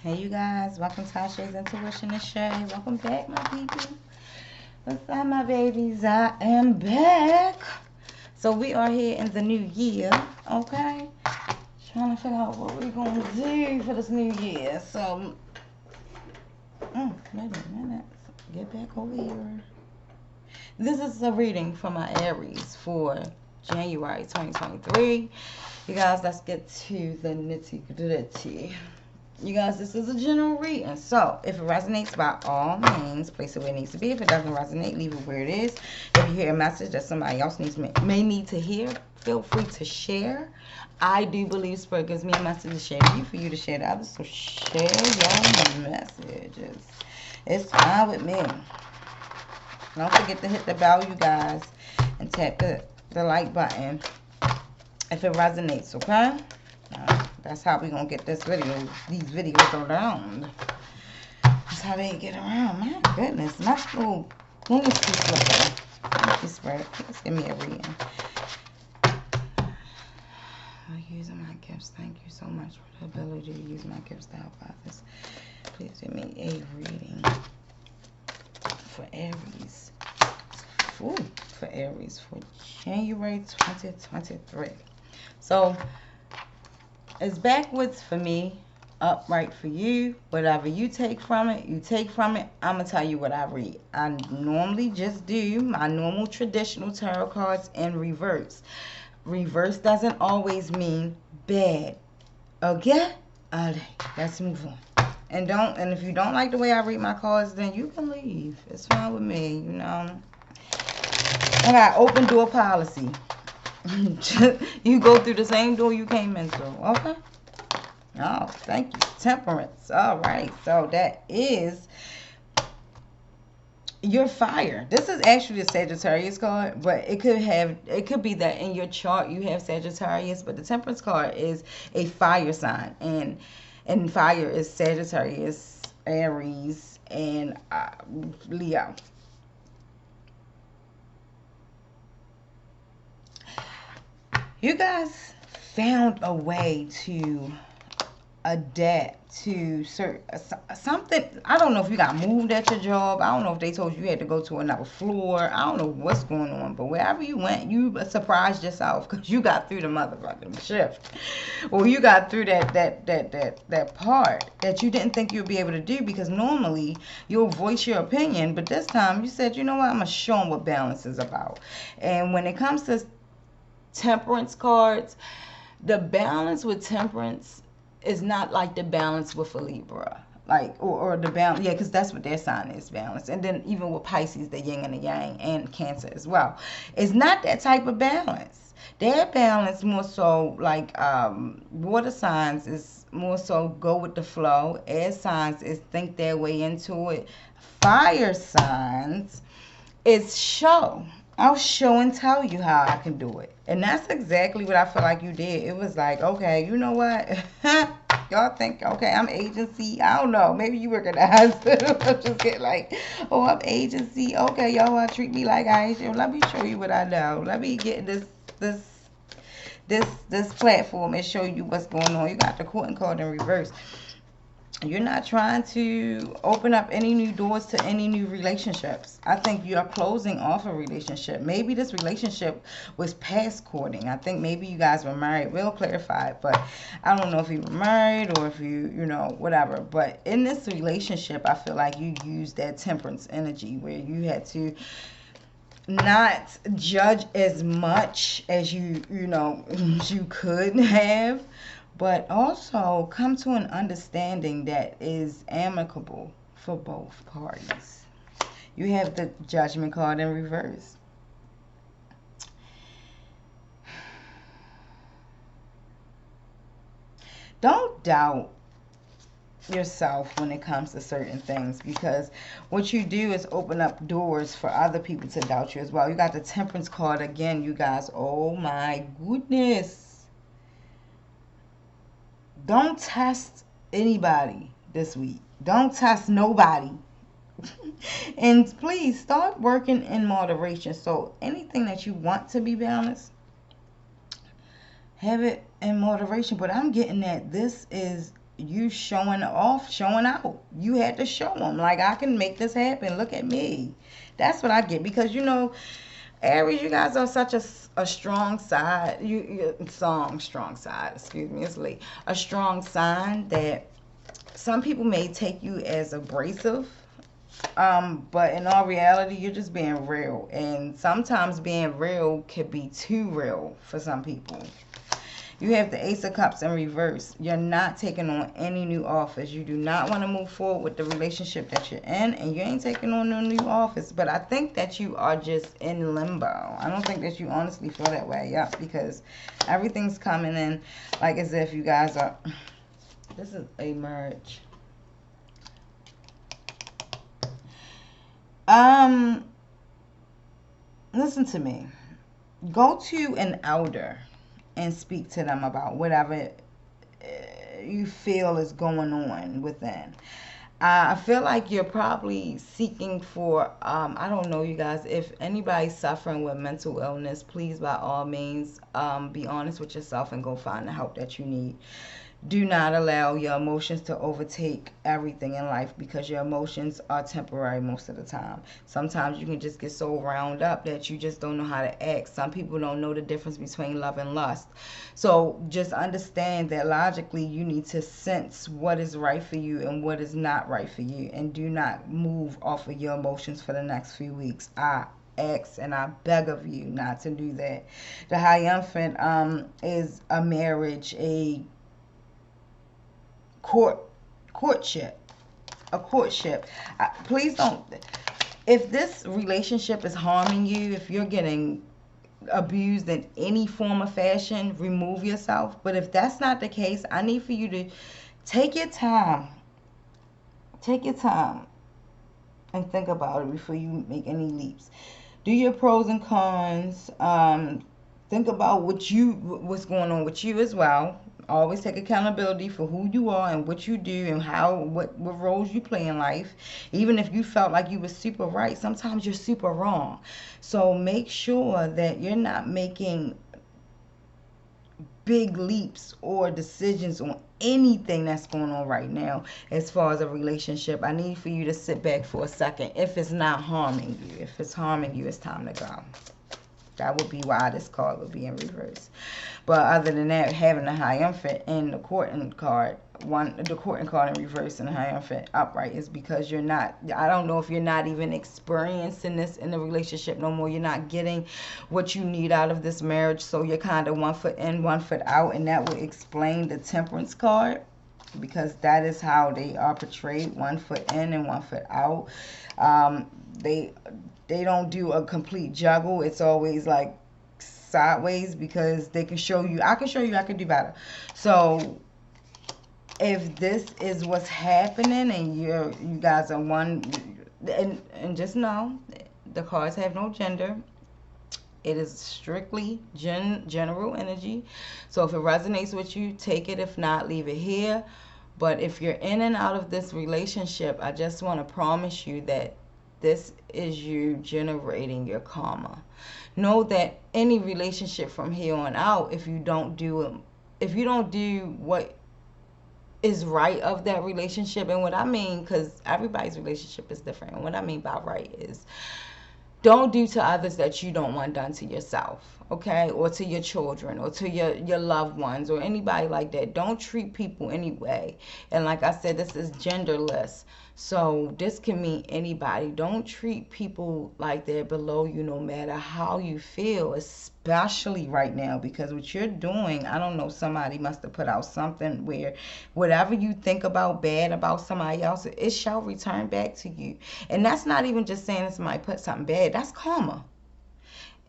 Hey you guys, welcome to Tasha's Intuition and Shay. Welcome back, my people. What's up, my babies? I am back. So we are here in the new year, okay? Trying to figure out what we're gonna do for this new year. So, wait a minute. Get back over here. This is a reading for my Aries for January 2023. You guys, let's get to the nitty gritty. You guys, this is a general reading. So, if it resonates, by all means, place it where it needs to be. If it doesn't resonate, leave it where it is. If you hear a message that somebody else may need to hear, feel free to share. I do believe Spirit gives me a message to share to you for you to share to others. So, share your messages. It's fine with me. Don't forget to hit the bell, you guys, and tap the like button if it resonates, okay? That's how we gonna get these videos around. That's how they get around. My goodness, my little thing is too slow. Thank you, Spirit. Please give me a reading. I'm using my gifts. Thank you so much for the ability to use my gifts to help others. Please give me a reading for Aries. Ooh, for Aries for January 2023. So, it's backwards for me, upright for you. Whatever you take from it, you take from it. I'm going to tell you what I read. I normally just do my normal traditional tarot cards in reverse. Reverse doesn't always mean bad. Okay? Alright, let's move on. And if you don't like the way I read my cards, then you can leave. It's fine with me, you know. I got open door policy. You go through the same door you came in through. Okay? Oh, thank you. Temperance. All right. So that is your fire. This is actually a Sagittarius card, but it could be that in your chart you have Sagittarius, but the Temperance card is a fire sign, and fire is Sagittarius, Aries, and Leo. You guys found a way to adapt to something. I don't know if you got moved at your job. I don't know if they told you had to go to another floor. I don't know what's going on, but wherever you went, you surprised yourself because you got through the motherfucking shift, or you got through that part that you didn't think you'd be able to do, because normally you'll voice your opinion, but this time you said, you know what, I'm gonna show them what balance is about. And when it comes to Temperance cards, the balance with Temperance is not like the balance with a Libra, like or the balance, yeah, because that's what their sign is, balance. And then even with Pisces, the yin and the yang, and Cancer as well, it's not that type of balance. Their balance more so like water signs is more so go with the flow. Air signs is think their way into it. Fire signs is show. I'll show and tell you how I can do it. And that's exactly what I feel like you did. It was like, okay, you know what? Y'all think, okay, I'm agency. I don't know. Maybe you work at the hospital. Just get like, oh, I'm agency. Okay, y'all want to treat me like I ain't. Let me show you what I know. Let me get this platform and show you what's going on. You got the court and card in reverse. You're not trying to open up any new doors to any new relationships. I think you're closing off a relationship. Maybe this relationship was past courting. I think maybe you guys were married. We'll clarify it, but I don't know if you were married or if you know, whatever. But in this relationship, I feel like you used that Temperance energy where you had to not judge as much as you know you could have, but also come to an understanding that is amicable for both parties. You have the Judgment card in reverse. Don't doubt yourself when it comes to certain things, because what you do is open up doors for other people to doubt you as well. You got the Temperance card again, you guys. Oh my goodness. Don't test anybody this week. Don't test nobody. And please start working in moderation. So anything that you want to be balanced, have it in moderation. But I'm getting that this is you showing off, showing out. You had to show them, like, I can make this happen. Look at me. That's what I get. Because, you know, Aries, you guys are such a strong side. Strong side. Excuse me, it's late. A strong sign that some people may take you as abrasive. But in all reality, you're just being real. And sometimes being real could be too real for some people. You have the Ace of Cups in reverse. You're not taking on any new offers. You do not want to move forward with the relationship that you're in, and you ain't taking on no new offers. But I think that you are just in limbo. I don't think that you honestly feel that way. Yep, because everything's coming in like as if you guys are... This is a merge. Listen to me. Go to an elder and speak to them about whatever you feel is going on within. I feel like you're probably seeking for, I don't know, you guys, if anybody's suffering with mental illness, please, by all means, be honest with yourself and go find the help that you need. Do not allow your emotions to overtake everything in life, because your emotions are temporary most of the time. Sometimes you can just get so wound up that you just don't know how to act. Some people don't know the difference between love and lust. So just understand that logically you need to sense what is right for you and what is not right for you. And do not move off of your emotions for the next few weeks. I ask and I beg of you not to do that. The Hierophant is a marriage, a courtship. Please don't, if this relationship is harming you, if you're getting abused in any form or fashion, remove yourself. But if that's not the case, I need for you to take your time and think about it before you make any leaps. Do your pros and cons. Think about what's going on with you as well. Always take accountability for who you are and what you do and what roles you play in life. Even if you felt like you were super right, sometimes you're super wrong. So make sure that you're not making big leaps or decisions on anything that's going on right now as far as a relationship. I need for you to sit back for a second. If it's not harming you, if it's harming you, it's time to go. That would be why this card would be in reverse. But other than that, having the Hierophant and the Courting card, the Courting card in reverse and the Hierophant upright, is because you're not, I don't know if you're not even experiencing this in the relationship no more. You're not getting what you need out of this marriage. So you're kind of 1 foot in, 1 foot out. And that would explain the Temperance card, because that is how they are portrayed, 1 foot in and 1 foot out. They don't do a complete juggle. It's always like sideways, because they can show you, I can do better. So if this is what's happening and you guys are one, and just know the cards have no gender. It is strictly general energy. So if it resonates with you, take it. If not, leave it here. But if you're in and out of this relationship, I just want to promise you that this is you generating your karma. Know that any relationship from here on out, if you don't do what is right of that relationship, and what I mean, because everybody's relationship is different, and what I mean by right is, don't do to others that you don't want done to yourself, okay? Or to your children, or to your loved ones, or anybody like that. Don't treat people anyway. And like I said, this is genderless. So this can mean anybody. Don't treat people like they're below you, no matter how you feel, especially right now. Because what you're doing, I don't know, somebody must have put out something where whatever you think about bad about somebody else, it shall return back to you. And that's not even just saying that somebody put something bad. That's karma.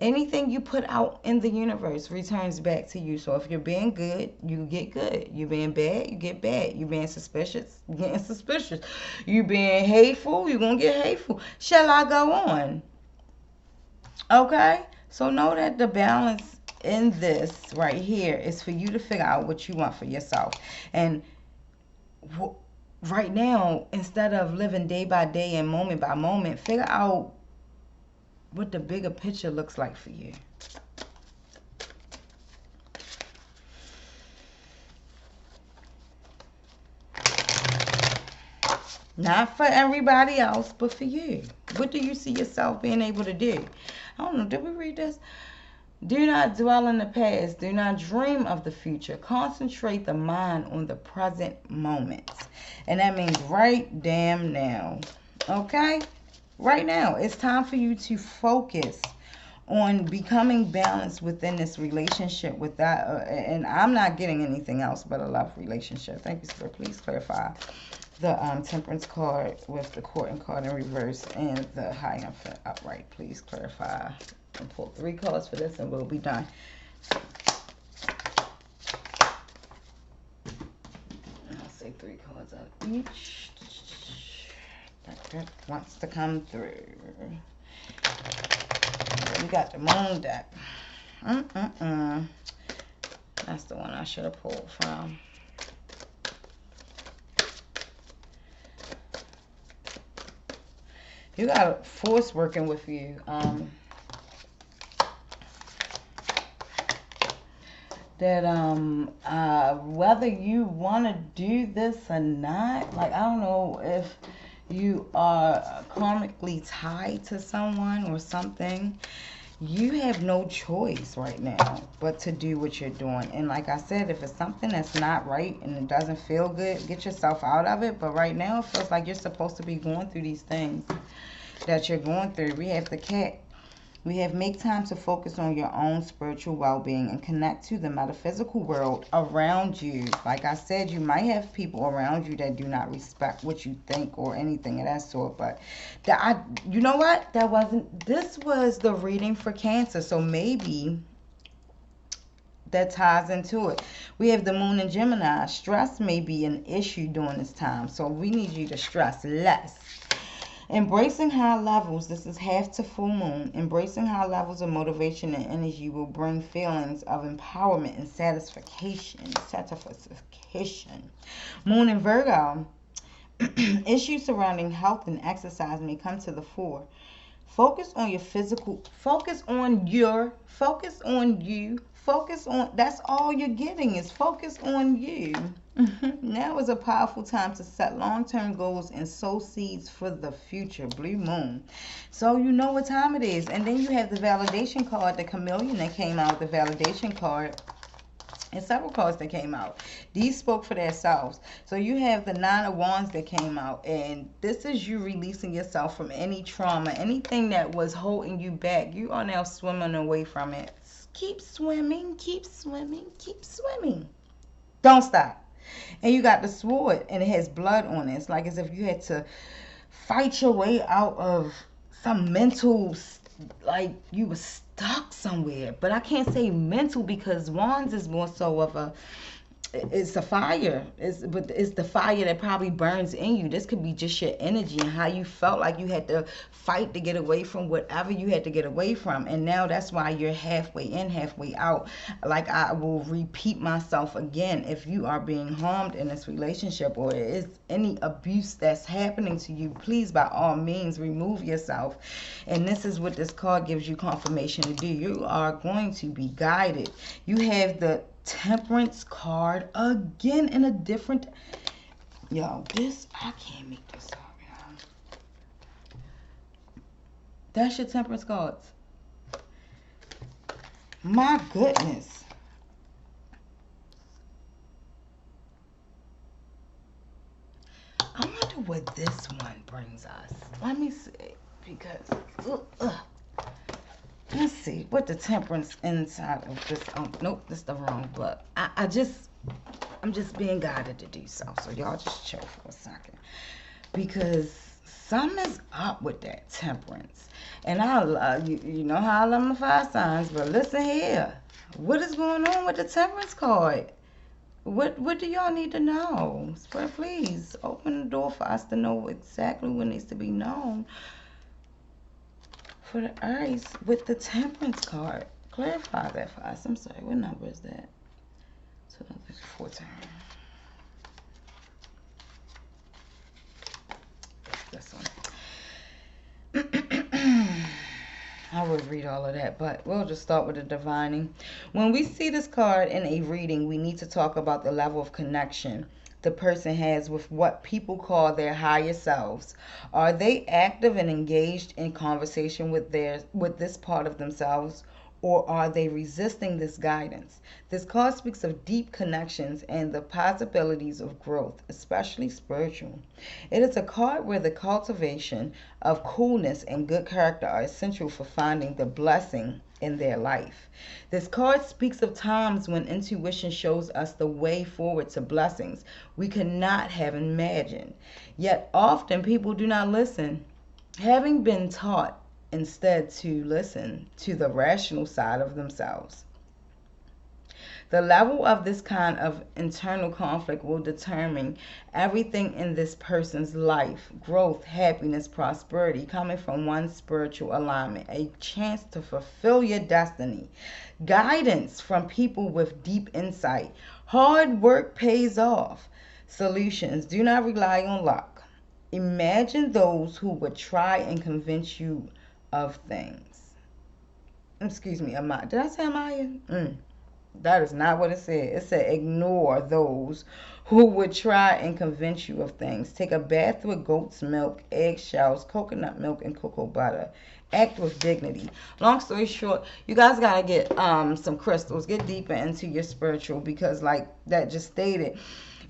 Anything you put out in the universe returns back to you. So if you're being good, you get good. You're being bad, you get bad. You're being suspicious, you're getting suspicious. You being hateful, you're going to get hateful. Shall I go on? Okay? So know that the balance in this right here is for you to figure out what you want for yourself. And right now, instead of living day by day and moment by moment, figure out what the bigger picture looks like for you. Not for everybody else, but for you. What do you see yourself being able to do? I don't know. Did we read this? Do not dwell in the past. Do not dream of the future. Concentrate the mind on the present moment. And that means right damn now. Okay? Right now. It's time for you to focus on becoming balanced within this relationship with that. And I'm not getting anything else but a love relationship. Thank you, sir. Please clarify the temperance card with the courting card in reverse and the hierophant upright. Please clarify. And pull 3 cards for this and we'll be done. I'll say 3 cards out each. That wants to come through. We got the moon deck. That's the one I should have pulled from. You got a force working with you. That whether you want to do this or not, like, I don't know if you are karmically tied to someone or something, you have no choice right now but to do what you're doing. And like I said, if it's something that's not right and it doesn't feel good, get yourself out of it. But right now it feels like you're supposed to be going through these things that you're going through. We have the cat. We have make time to focus on your own spiritual well-being and connect to the metaphysical world around you. Like I said, you might have people around you that do not respect what you think or anything of that sort. But you know what? This was the reading for Cancer. So maybe that ties into it. We have the moon in Gemini. Stress may be an issue during this time. So we need you to stress less. Embracing high levels, this is half to full moon. Embracing high levels of motivation and energy will bring feelings of empowerment and satisfaction. Moon in Virgo, issues surrounding health and exercise may come to the fore. Focus on your physical, focus on you. That's all you're getting is focus on you. Now is a powerful time to set long-term goals and sow seeds for the future. Blue moon. So you know what time it is. And then you have the validation card, the chameleon that came out, the validation card. And several cards that came out. These spoke for themselves. So you have the 9 of Wands that came out. And this is you releasing yourself from any trauma. Anything that was holding you back. You are now swimming away from it. Keep swimming, keep swimming, keep swimming. Don't stop. And you got the sword. And it has blood on it. It's like as if you had to fight your way out of some mental, like you were stuck somewhere. But I can't say mental because Wands is more so of a, it's a fire. But it's the fire that probably burns in you. This could be just your energy and how you felt like you had to fight to get away from whatever you had to get away from. And now that's why you're halfway in, halfway out. Like I will repeat myself again. If you are being harmed in this relationship or there is any abuse that's happening to you, please by all means remove yourself. And this is what this card gives you confirmation to do. You are going to be guided. You have the Temperance card again in a different, yo, this, I can't make this up, yo. That's your Temperance cards. My goodness. I wonder what this one brings us. Let me see, because let's see what the Temperance inside of this. Oh, nope, this is the wrong book. I'm just being guided to do so. So y'all just chill for a second, because something's up with that Temperance. And I love you know how I love my 5 signs, but listen here, what is going on with the Temperance card? What do y'all need to know? Spirit, please open the door for us to know exactly what needs to be known. For the Aries with the Temperance card. Clarify that for us. I'm sorry, what number is that? 14. This one. I would read all of that, but we'll just start with the divining. When we see this card in a reading, we need to talk about the level of connection the person has with what people call their higher selves? Are they active and engaged in conversation with this part of themselves, or are they resisting this guidance? This card speaks of deep connections and the possibilities of growth, especially spiritual. It is a card where the cultivation of coolness and good character are essential for finding the blessing in their life. This card speaks of times when intuition shows us the way forward to blessings we could not have imagined. Yet often people do not listen, having been taught instead to listen to the rational side of themselves. The level of this kind of internal conflict will determine everything in this person's life: growth, happiness, prosperity, coming from one spiritual alignment, a chance to fulfill your destiny, guidance from people with deep insight. Hard work pays off. Solutions: do not rely on luck. Imagine those who would try and convince you of things. Excuse me, Amaya. Did I say Amaya? That is not what it said. It said ignore those who would try and convince you of things. Take a bath with goat's milk, eggshells, coconut milk, and cocoa butter. Act with dignity. Long story short, you guys gotta get some crystals. Get deeper into your spiritual, because like that just stated,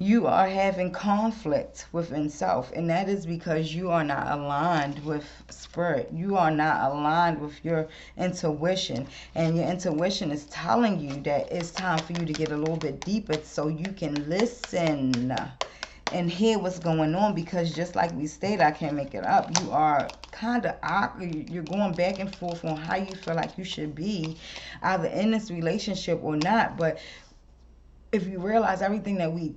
you are having conflict within self, and that is because you are not aligned with spirit. You are not aligned with your intuition, and your intuition is telling you that it's time for you to get a little bit deeper so you can listen and hear what's going on. Because just like we stated, I can't make it up, you are kind of awkward. You're going back and forth on how you feel like you should be either in this relationship or not. But if you realize, everything that we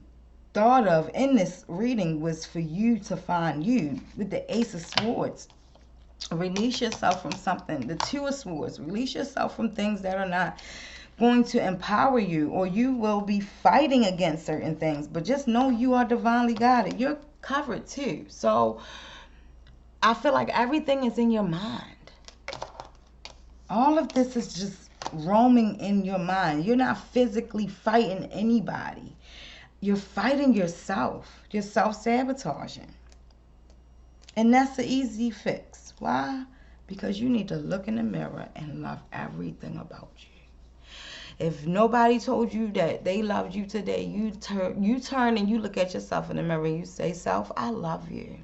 thought of in this reading was for you to find you. With the Ace of Swords, release yourself from something. The Two of Swords, release yourself from things that are not going to empower you, or you will be fighting against certain things. But just know you are divinely guided. You're covered too. So I feel like everything is in your mind. All of this is just roaming in your mind. You're not physically fighting anybody. You're fighting yourself. You're self-sabotaging. And that's the easy fix. Why? Because you need to look in the mirror and love everything about you. If nobody told you that they loved you today, you turn and you look at yourself in the mirror and you say, self, I love you.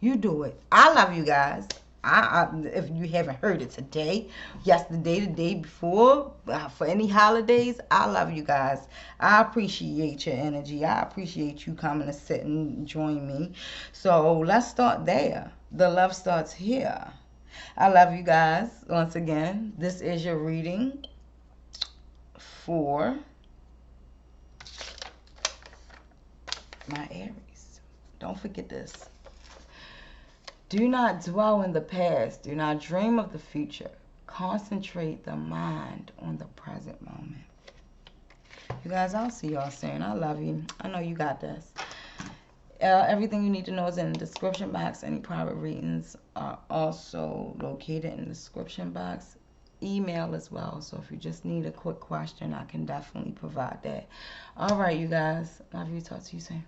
You do it. I love you guys. If you haven't heard it today, yesterday, the day before, for any holidays, I love you guys. I appreciate your energy. I appreciate you coming to sit and join me. So let's start there. The love starts here. I love you guys. Once again, this is your reading for my Aries. Don't forget this. Do not dwell in the past. Do not dream of the future. Concentrate the mind on the present moment. You guys, I'll see y'all soon. I love you. I know you got this. Everything you need to know is in the description box. Any private readings are also located in the description box. Email as well. So if you just need a quick question, I can definitely provide that. All right, you guys. Love you. Talk to you soon.